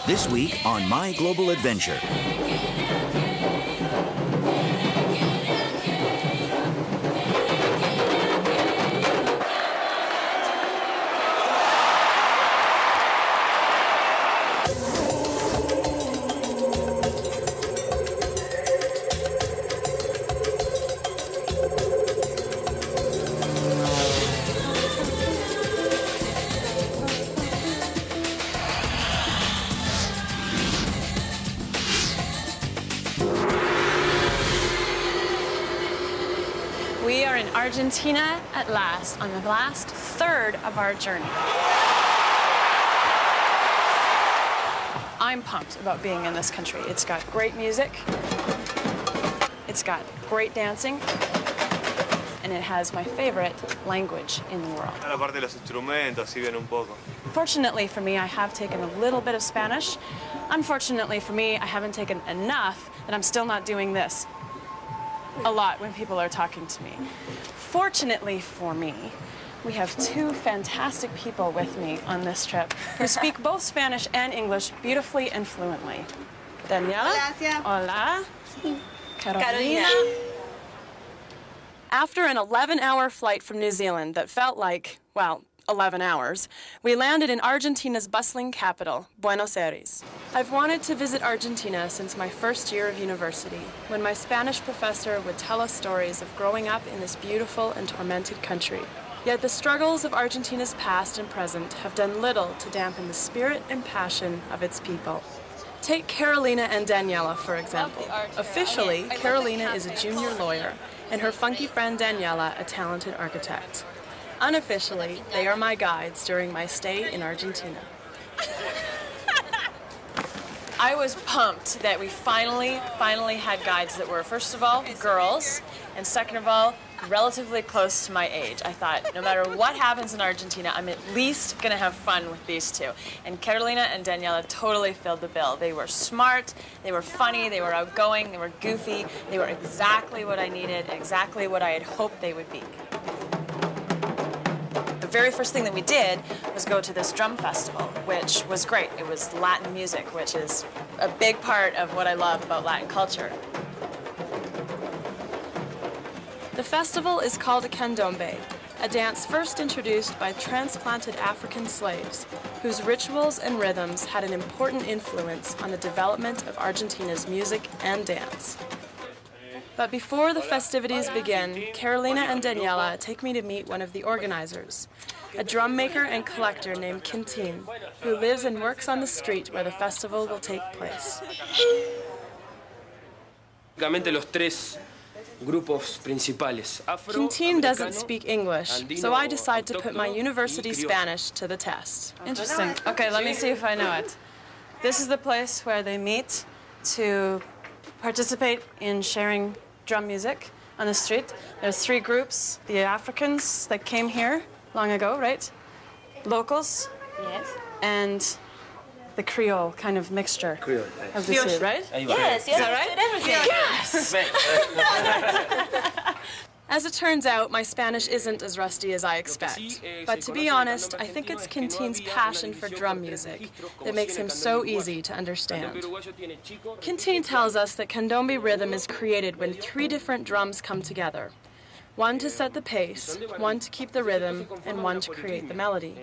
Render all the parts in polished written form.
This week on My Global Adventure. We are in Argentina at last, on the last third of our journey. I'm pumped about being in this country. It's got great music, it's got great dancing, and it has my favorite language in the world. La parte de los instrumentos, si bien un poco. Fortunately for me, I have taken a little bit of Spanish. Unfortunately for me, I haven't taken enough that I'm still not doing this a lot when people are talking to me. Fortunately for me, we have two fantastic people with me on this trip who speak both Spanish and English beautifully and fluently. Daniela. Gracias. Hola. Carolina. Carolina. After an 11-hour flight from New Zealand that felt like, well, 11 hours, we landed in Argentina's bustling capital, Buenos Aires. I've wanted to visit Argentina since my first year of university, when my Spanish professor would tell us stories of growing up in this beautiful and tormented country. Yet the struggles of Argentina's past and present have done little to dampen the spirit and passion of its people. Take Carolina and Daniela, for example. Officially, Carolina is a junior lawyer, and her funky friend Daniela a talented architect. Unofficially, they are my guides during my stay in Argentina. I was pumped that we finally had guides that were, first of all, girls, and second of all, relatively close to my age. I thought, no matter what happens in Argentina, I'm at least gonna have fun with these two. And Carolina and Daniela totally filled the bill. They were smart, they were funny, they were outgoing, they were goofy, they were exactly what I needed, exactly what I had hoped they would be. The very first thing that we did was go to this drum festival, which was great. It was Latin music, which is a big part of what I love about Latin culture. The festival is called a candombe, a dance first introduced by transplanted African slaves, whose rituals and rhythms had an important influence on the development of Argentina's music and dance. But before the festivities begin, Carolina and Daniela take me to meet one of the organizers, a drum maker and collector named Quintin, who lives and works on the street where the festival will take place. Quintin doesn't speak English, so I decide to put my university Spanish to the test. Interesting. Okay, let me see if I know it. This is the place where they meet to participate in sharing drum music on the street. There's three groups: the Africans that came here long ago, right? Locals. Yes. And the Creole kind of mixture. Creole. Of the two, right? Yes, Is that right? Everything. Yes! As it turns out, my Spanish isn't as rusty as I expect. But to be honest, I think it's Quintin's passion for drum music that makes him so easy to understand. Quintin tells us that candombe rhythm is created when three different drums come together. One to set the pace, one to keep the rhythm, and one to create the melody.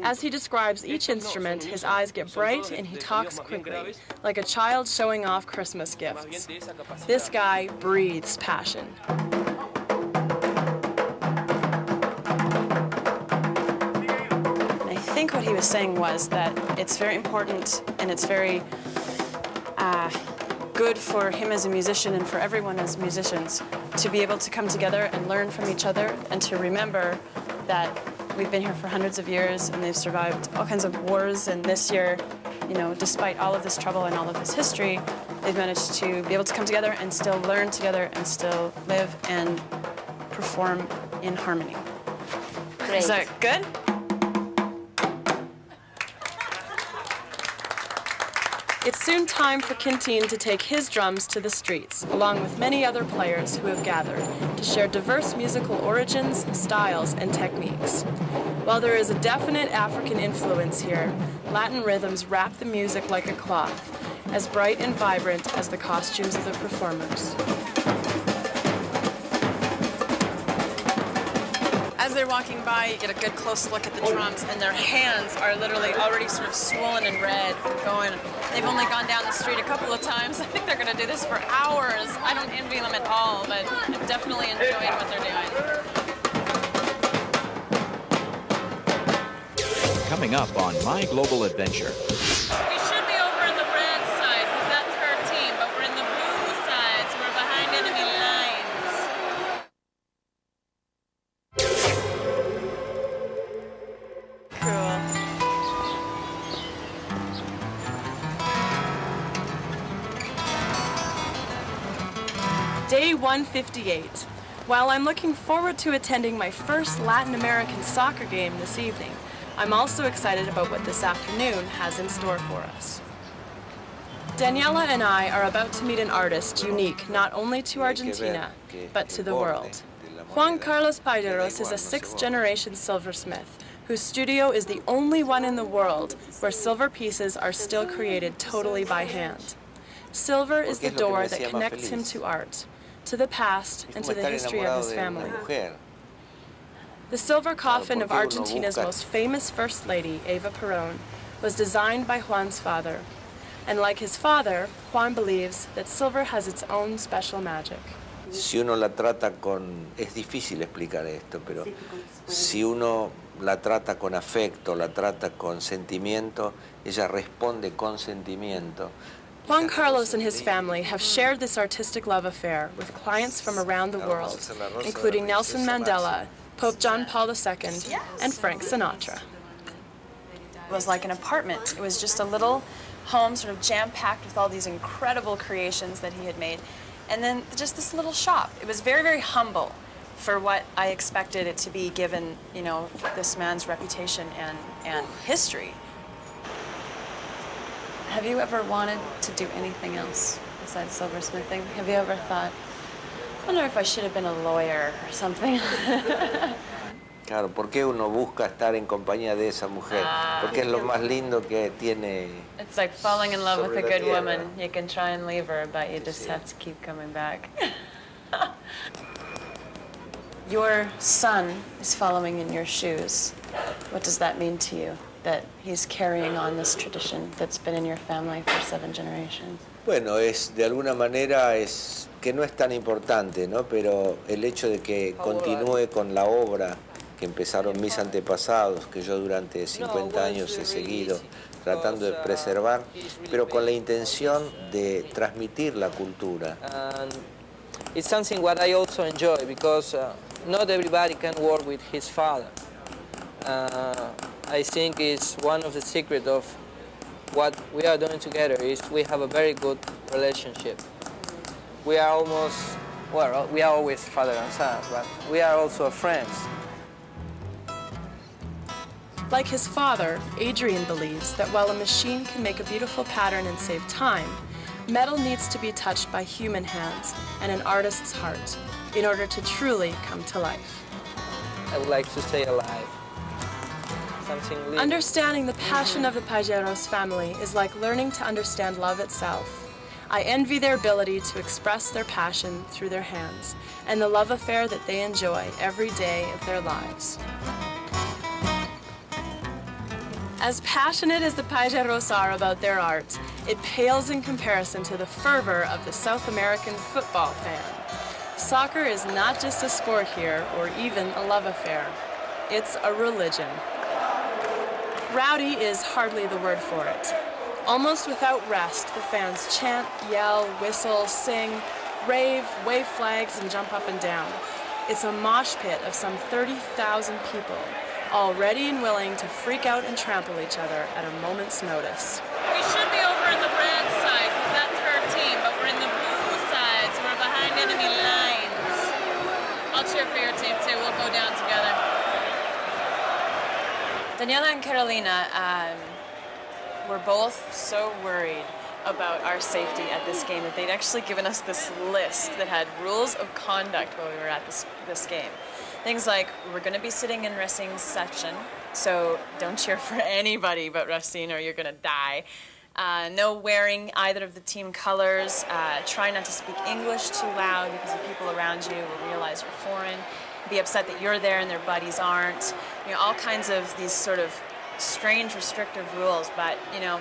As he describes each instrument, his eyes get bright and he talks quickly, like a child showing off Christmas gifts. This guy breathes passion. I think what he was saying was that it's very important and it's very good for him as a musician and for everyone as musicians to be able to come together and learn from each other and to remember that we've been here for hundreds of years and they've survived all kinds of wars, and this year, you know, despite all of this trouble and all of this history, they've managed to be able to come together and still learn together and still live and perform in harmony. Great. Is that good? It's soon time for Quintin to take his drums to the streets, along with many other players who have gathered, to share diverse musical origins, styles, and techniques. While there is a definite African influence here, Latin rhythms wrap the music like a cloth, as bright and vibrant as the costumes of the performers. As they're walking by, you get a good close look at the drums, and their hands are literally already sort of swollen and red from going. They've only gone down the street a couple of times. I think they're going to do this for hours. I don't envy them at all, but I'm definitely enjoying what they're doing. Coming up on My Global Adventure. We should be over in the red side, because that's her team, but we're in the blue side, so we're behind enemy lines. Cool. Day 158. While I'm looking forward to attending my first Latin American soccer game this evening, I'm also excited about what this afternoon has in store for us. Daniela and I are about to meet an artist unique not only to Argentina, but to the world. Juan Carlos Payeros is a sixth-generation silversmith whose studio is the only one in the world where silver pieces are still created totally by hand. Silver is the door that connects him to art, to the past, and to the history of his family. The silver coffin of Argentina's most famous First Lady, Eva Perón, was designed by Juan's father. And like his father, Juan believes that silver has its own special magic. Si uno la trata con... Es difícil explicar esto, pero si uno la trata con afecto, la trata con sentimiento, ella responde con sentimiento. Juan Carlos and his family have shared this artistic love affair with clients from around the world, including Nelson Mandela, Pope John Paul II, and Frank Sinatra. It was like an apartment. It was just a little home sort of jam-packed with all these incredible creations that he had made. And then just this little shop. It was very, very humble for what I expected it to be given, you know, this man's reputation and history. Have you ever wanted to do anything else besides silversmithing? Have you ever thought, I wonder if I should have been a lawyer or something? Claro, ¿por qué uno busca estar en compañía de esa mujer? Porque es lo más lindo que tiene. It's like falling in love with a good woman. You can try and leave her, but you just have to keep coming back. Your son is following in your shoes. What does that mean to you, that he's carrying on this tradition that's been in your family for 7 generations? Bueno, de alguna manera es que no es tan importante, ¿no? Pero el hecho de que continúe con la obra que empezaron mis antepasados, que yo durante 50 años he seguido tratando de preservar, pero con la intención de transmitir la cultura. It's something what I also enjoy because not everybody can work with his father. I think it's one of the secrets of what we are doing together is we have a very good relationship. We are almost, well, we are always father and son, but we are also friends. Like his father, Adrian believes that while a machine can make a beautiful pattern and save time, metal needs to be touched by human hands and an artist's heart in order to truly come to life. I would like to stay alive. Something living. Understanding the passion of the Payeros family is like learning to understand love itself. I envy their ability to express their passion through their hands and the love affair that they enjoy every day of their lives. As passionate as the Payeros are about their art, it pales in comparison to the fervor of the South American football fan. Soccer is not just a sport here or even a love affair. It's a religion. Rowdy is hardly the word for it. Almost without rest, the fans chant, yell, whistle, sing, rave, wave flags, and jump up and down. It's a mosh pit of some 30,000 people, all ready and willing to freak out and trample each other at a moment's notice. We should be over in the red side, because that's her team, but we're in the blue side, so we're behind enemy lines. I'll cheer for your team, too. We'll go down together. Daniela and Carolina were both so worried about our safety at this game that they'd actually given us this list that had rules of conduct while we were at this game. Things like, we're going to be sitting in Racing's section, So don't cheer for anybody but Racine or you're gonna die. No wearing either of the team colors. Try not to speak English too loud because the people around you will realize you're foreign. Be upset that you're there and their buddies aren't. You know, all kinds of these sort of strange restrictive rules. But, you know,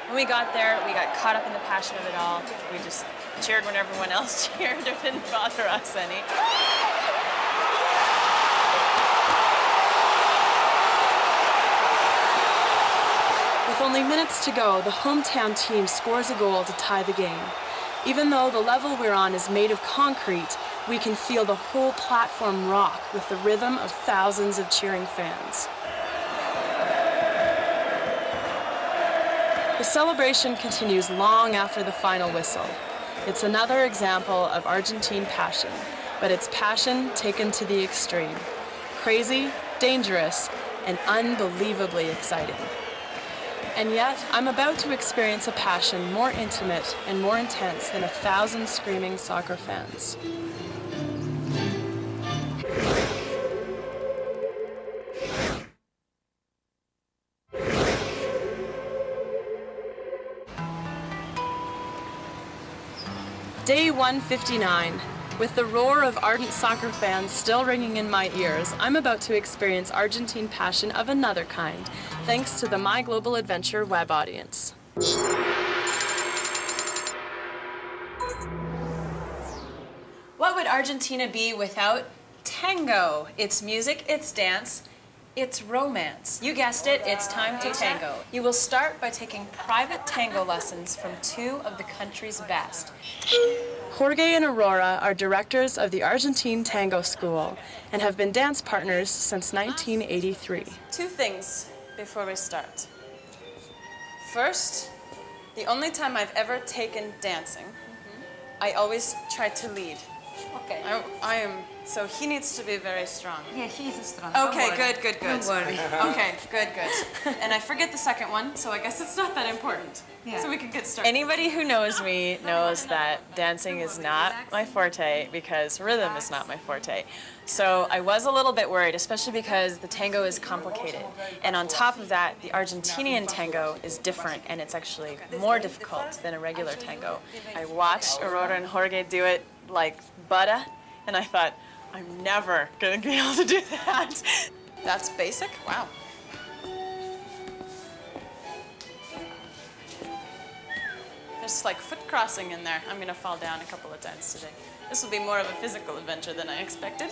when we got there, we got caught up in the passion of it all. We just cheered when everyone else cheered. It didn't bother us any. With only minutes to go, the hometown team scores a goal to tie the game. Even though the level we're on is made of concrete, we can feel the whole platform rock with the rhythm of thousands of cheering fans. The celebration continues long after the final whistle. It's another example of Argentine passion, but it's passion taken to the extreme. Crazy, dangerous, and unbelievably exciting. And yet, I'm about to experience a passion more intimate and more intense than 1,000 screaming soccer fans. Day 159. With the roar of ardent soccer fans still ringing in my ears, I'm about to experience Argentine passion of another kind, thanks to the My Global Adventure web audience. What would Argentina be without tango? It's music, it's dance, it's romance. You guessed it, it's time to tango. You will start by taking private tango lessons from two of the country's best. Jorge and Aurora are directors of the Argentine Tango School and have been dance partners since 1983. Two things before we start. First, the only time I've ever taken dancing, I always try to lead. Okay. So he needs to be very strong. Yeah, he's strong. Okay, good. Don't worry. Okay, good. And I forget the second one, so I guess it's not that important. Yeah. So we can get started. Anybody who knows me knows that dancing is not my forte because rhythm is not my forte. So I was a little bit worried, especially because the tango is complicated. And on top of that, the Argentinian tango is different, and it's actually more difficult than a regular tango. I watched Aurora and Jorge do it like butter, and I thought, I'm never gonna be able to do that. That's basic? Wow. There's like foot crossing in there. I'm gonna fall down a couple of times today. This will be more of a physical adventure than I expected.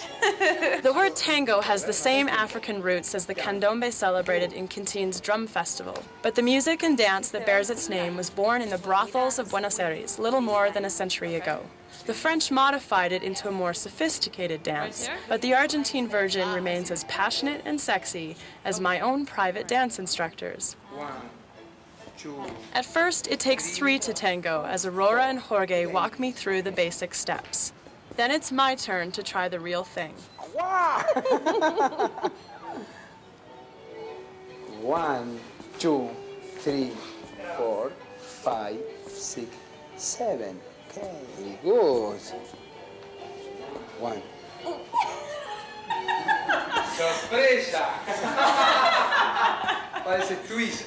The word tango has the same African roots as the candombe celebrated in Quintin's drum festival. But the music and dance that bears its name was born in the brothels of Buenos Aires little more than a century ago. The French modified it into a more sophisticated dance, but the Argentine version remains as passionate and sexy as my own private dance instructors. At first, it takes 3 to tango as Aurora and Jorge walk me through the basic steps. Then it's my turn to try the real thing. 1, 2, 3, 4, 5, 6, 7. Okay, good. 1. Sorpresa! Parece twist.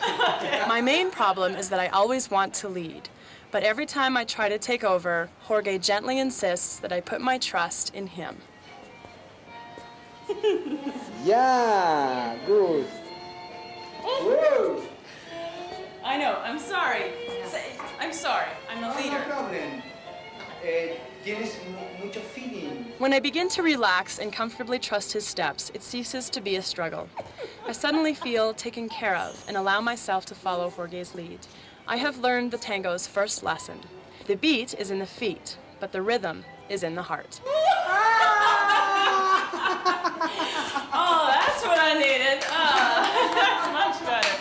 My main problem is that I always want to lead. But every time I try to take over, Jorge gently insists that I put my trust in him. Yeah, good. Whoa. I know, I'm sorry. I'm sorry, I'm a leader. No problem. Tienes mucho feeling. When I begin to relax and comfortably trust his steps, it ceases to be a struggle. I suddenly feel taken care of and allow myself to follow Jorge's lead. I have learned the tango's first lesson. The beat is in the feet, but the rhythm is in the heart. Oh, that's what I needed. That's much better.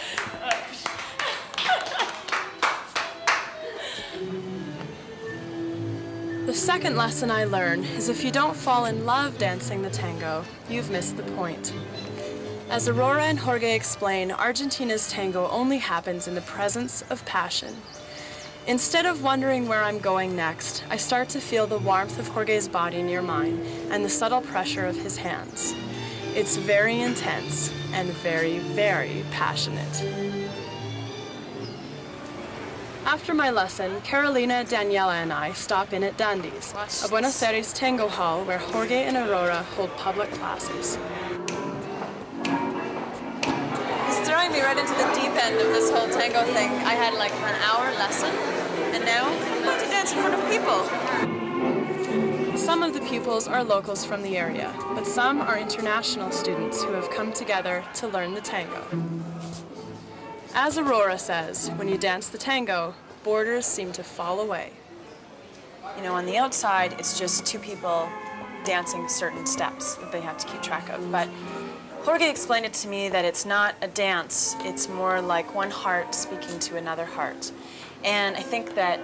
The second lesson I learned is if you don't fall in love dancing the tango, you've missed the point. As Aurora and Jorge explain, Argentina's tango only happens in the presence of passion. Instead of wondering where I'm going next, I start to feel the warmth of Jorge's body near mine and the subtle pressure of his hands. It's very intense and very, very passionate. After my lesson, Carolina, Daniela, and I stop in at Dandy's, a Buenos Aires tango hall where Jorge and Aurora hold public classes. He's throwing me right into the deep end of this whole tango thing. I had like an hour lesson, and now I'm going to dance in front of people. Some of the pupils are locals from the area, but some are international students who have come together to learn the tango. As Aurora says, when you dance the tango, borders seem to fall away. You know, on the outside, it's just two people dancing certain steps that they have to keep track of. But Jorge explained it to me that it's not a dance, it's more like one heart speaking to another heart. And I think that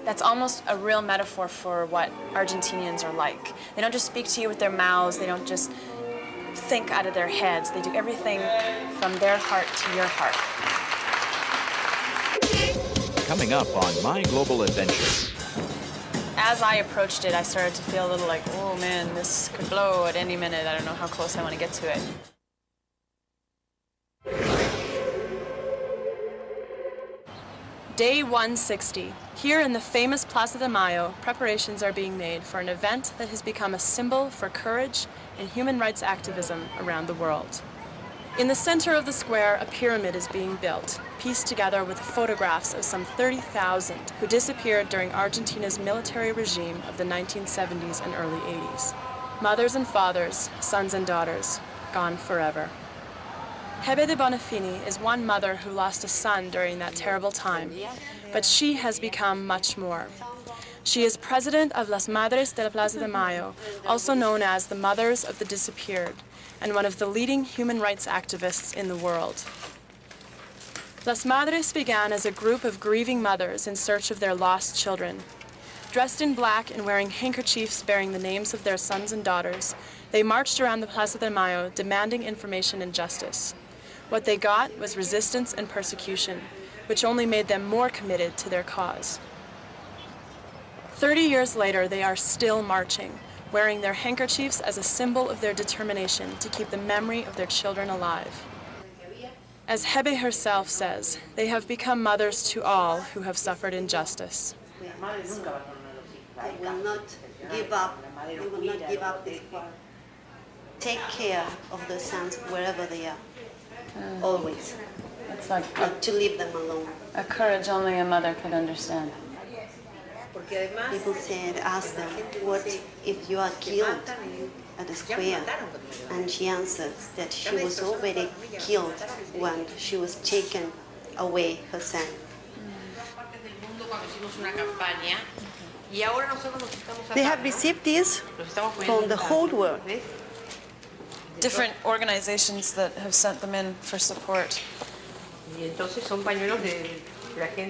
that's almost a real metaphor for what Argentinians are like. They don't just speak to you with their mouths, they don't just think out of their heads. They do everything from their heart to your heart. Coming up on My Global Adventure. As I approached it, I started to feel a little like, oh man, this could blow at any minute. I don't know how close I want to get to it. Day 160. Here in the famous Plaza de Mayo, preparations are being made for an event that has become a symbol for courage and human rights activism around the world. In the center of the square, a pyramid is being built, pieced together with photographs of some 30,000 who disappeared during Argentina's military regime of the 1970s and early 80s. Mothers and fathers, sons and daughters, gone forever. Hebe de Bonafini is one mother who lost a son during that terrible time, but she has become much more. She is president of Las Madres de la Plaza de Mayo, also known as the Mothers of the Disappeared, and one of the leading human rights activists in the world. Las Madres began as a group of grieving mothers in search of their lost children. Dressed in black and wearing handkerchiefs bearing the names of their sons and daughters, they marched around the Plaza de Mayo demanding information and justice. What they got was resistance and persecution, which only made them more committed to their cause. 30 years later, they are still marching, wearing their handkerchiefs as a symbol of their determination to keep the memory of their children alive. As Hebe herself says, they have become mothers to all who have suffered injustice. They will not give up. They will not give up this work. Take care of the sons wherever they are. Always. It's like Not to leave them alone. a courage only a mother could understand. People said, ask them, what if you are killed at the square? And she answered that she was already killed when she was taken away her son. They have received this from the whole world. Different organizations that have sent them in for support.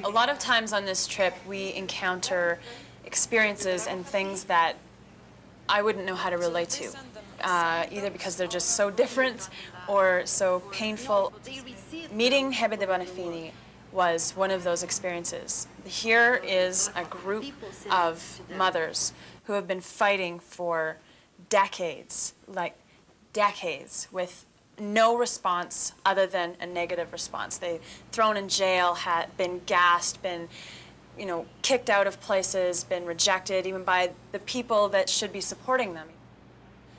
A lot of times on this trip, we encounter experiences and things that I wouldn't know how to relate to, either because they're just so different or so painful. Meeting Hebe de Bonafini was one of those experiences. Here is a group of mothers who have been fighting for decades, with no response other than a negative response. They've thrown in jail, had been gassed, been, kicked out of places, been rejected even by the people that should be supporting them.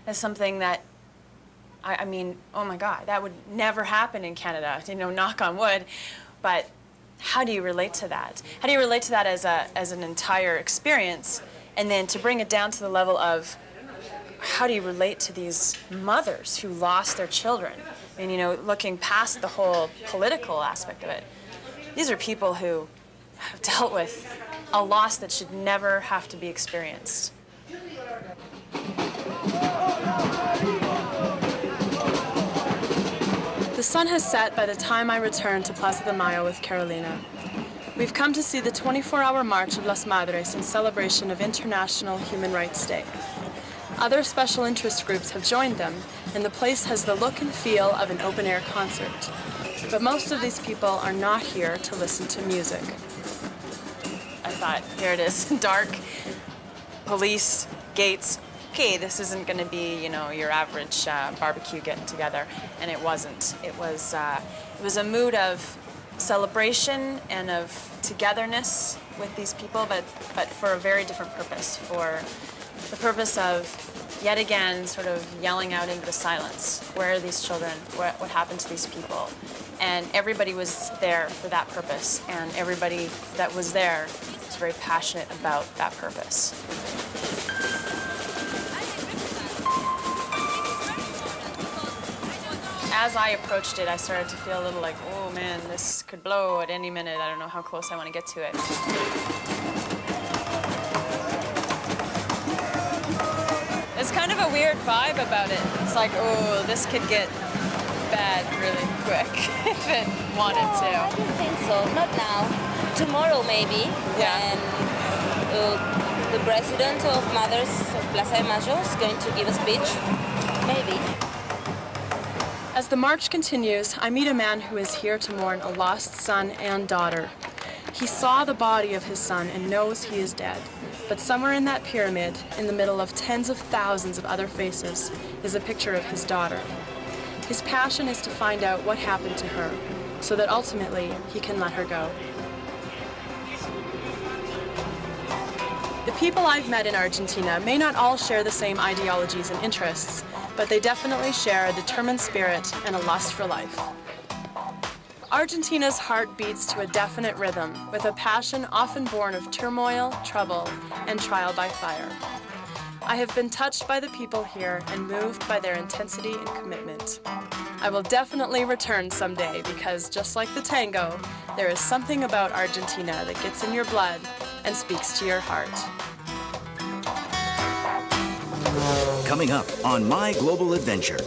It's something that, I mean, oh my God, that would never happen in Canada, knock on wood. But how do you relate to that? How do you relate to that as an entire experience? And then to bring it down to the level of, how do you relate to these mothers who lost their children? I mean, looking past the whole political aspect of it. These are people who have dealt with a loss that should never have to be experienced. The sun has set by the time I return to Plaza de Mayo with Carolina. We've come to see the 24-hour March of Las Madres in celebration of International Human Rights Day. Other special interest groups have joined them, and the place has the look and feel of an open-air concert. But most of these people are not here to listen to music. I thought, here it is, dark, police, gates, okay, this isn't going to be, your average barbecue getting together, and it wasn't. It was a mood of celebration and of togetherness with these people, but for a very different purpose, for the purpose of yet again sort of yelling out into the silence, where are these children, what happened to these people? And everybody was there for that purpose, and everybody that was there was very passionate about that purpose. As I approached it, I started to feel a little like, oh man, this could blow at any minute. I don't know how close I want to get to it. There's kind of a weird vibe about it. It's like, oh, this could get bad really quick if it wanted to. I don't think so. Not now. Tomorrow maybe. Yeah. When the president of Mothers of Plaza de Mayo is going to give a speech. Maybe. As the march continues, I meet a man who is here to mourn a lost son and daughter. He saw the body of his son and knows he is dead. But somewhere in that pyramid, in the middle of tens of thousands of other faces, is a picture of his daughter. His passion is to find out what happened to her, so that ultimately he can let her go. The people I've met in Argentina may not all share the same ideologies and interests, but they definitely share a determined spirit and a lust for life. Argentina's heart beats to a definite rhythm, with a passion often born of turmoil, trouble, and trial by fire. I have been touched by the people here and moved by their intensity and commitment. I will definitely return someday because, just like the tango, there is something about Argentina that gets in your blood and speaks to your heart. Coming up on My Global Adventure.